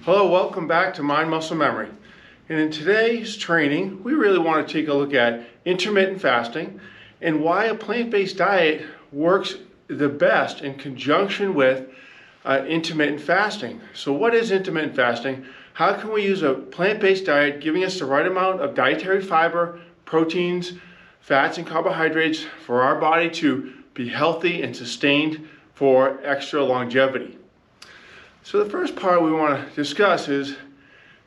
Hello, welcome back to Mind Muscle Memory. And in today's training, we really want to take a look at intermittent fasting and why a plant-based diet works the best in conjunction with intermittent fasting. So what is intermittent fasting? How can we use a plant-based diet giving us the right amount of dietary fiber, proteins, fats, and carbohydrates for our body to be healthy and sustained for extra longevity? So the first part we want to discuss is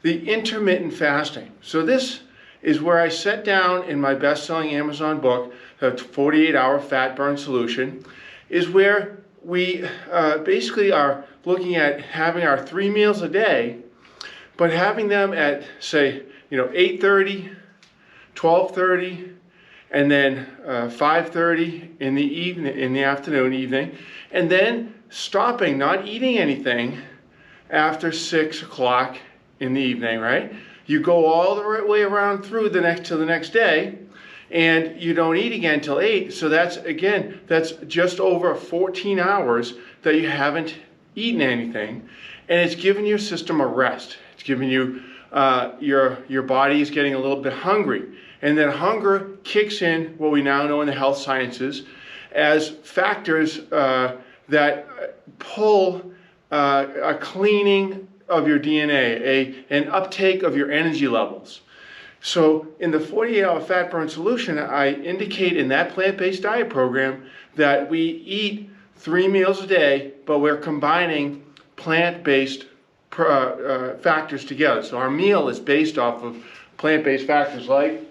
the intermittent fasting. So this is where I set down in my best-selling Amazon book, the 48-hour fat burn solution, is where we basically are looking at having our 3 meals a day, but having them at, say, 8:30, 12:30, and then 5:30 in the afternoon, and then stopping, not eating anything after 6 o'clock in the evening, right? You go all the way around through the next day, and you don't eat again till 8. So that's just over 14 hours that you haven't eaten anything, and it's giving your system a rest. It's giving you your body is getting a little bit hungry, and then hunger kicks in, what we now know in the health sciences, as factors that pull a cleaning of your DNA, an uptake of your energy levels. So in the 48-hour fat burn solution, I indicate in that plant-based diet program that we eat 3 meals a day, but we're combining plant-based factors together. So our meal is based off of plant-based factors like,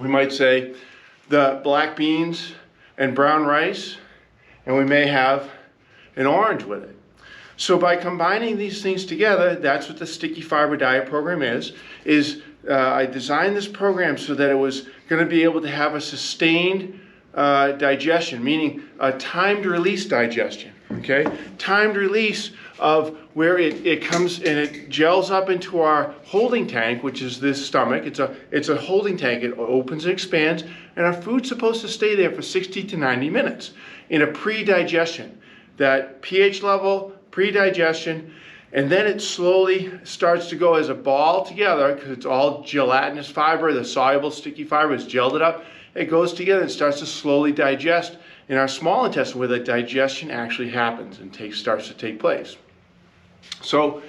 we might say, the black beans and brown rice, and we may have an orange with it. So by combining these things together, that's what the Sticky Fiber Diet program is I designed this program so that it was going to be able to have a sustained digestion, meaning a timed release digestion, okay? Timed release of where it comes and it gels up into our holding tank, which is this stomach. It's a holding tank. It opens and expands, and our food's supposed to stay there for 60 to 90 minutes in a pre-digestion. That pH level, pre-digestion, and then it slowly starts to go as a ball together because it's all gelatinous fiber. The soluble sticky fiber is gelled it up. It goes together and starts to slowly digest in our small intestine, where the digestion actually happens and starts to take place. So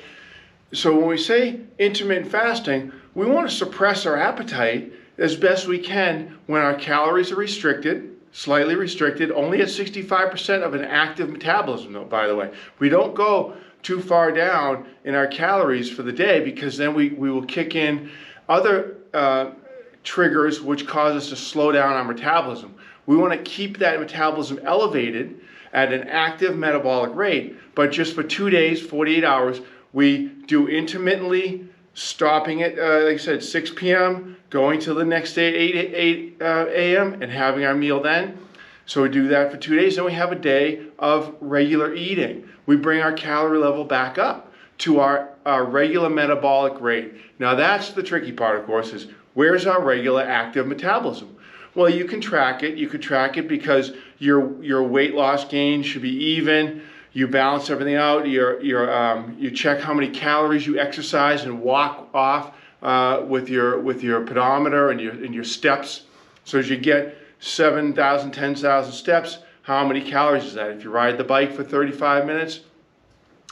when we say intermittent fasting, we want to suppress our appetite as best we can when our calories are restricted, slightly restricted, only at 65% of an active metabolism, though, by the way. We don't go too far down in our calories for the day, because then we will kick in other triggers which cause us to slow down our metabolism. We want to keep that metabolism elevated at an active metabolic rate, but just for 2 days, 48 hours, we do intermittently, stopping at, like I said, 6 p.m., going to the next day at 8 a.m., and having our meal then. So we do that for 2 days, then we have a day of regular eating. We bring our calorie level back up to our regular metabolic rate. Now that's the tricky part, of course, is where's our regular active metabolism? Well, you can track it. You could track it because your weight loss gain should be even. You balance everything out. You check how many calories you exercise and walk off with your pedometer and your steps. So as you get 7,000, 10,000 steps, how many calories is that? If you ride the bike for 35 minutes,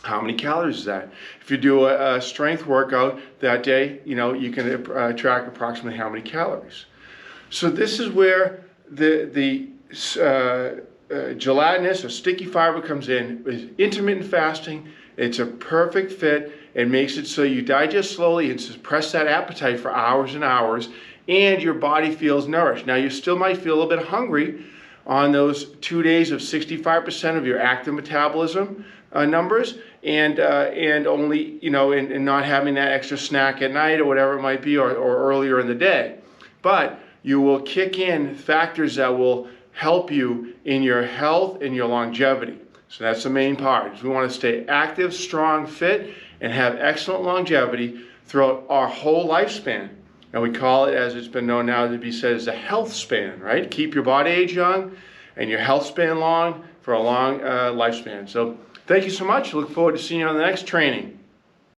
how many calories is that? If you do a strength workout that day, you can track approximately how many calories. So this is where the gelatinous or sticky fiber comes in. Is intermittent fasting. It's a perfect fit. It makes it so you digest slowly and suppress that appetite for hours and hours, and your body feels nourished. Now you still might feel a little bit hungry on those 2 days of 65% of your active metabolism numbers, and only and not having that extra snack at night or whatever it might be, or earlier in the day. But you will kick in factors that will help you in your health and your longevity. So that's the main part. We want to stay active, strong, fit, and have excellent longevity throughout our whole lifespan. And we call it, as it's been known now to be said, as a health span, right? Keep your body age young and your health span long for a long lifespan. So thank you so much. Look forward to seeing you on the next training.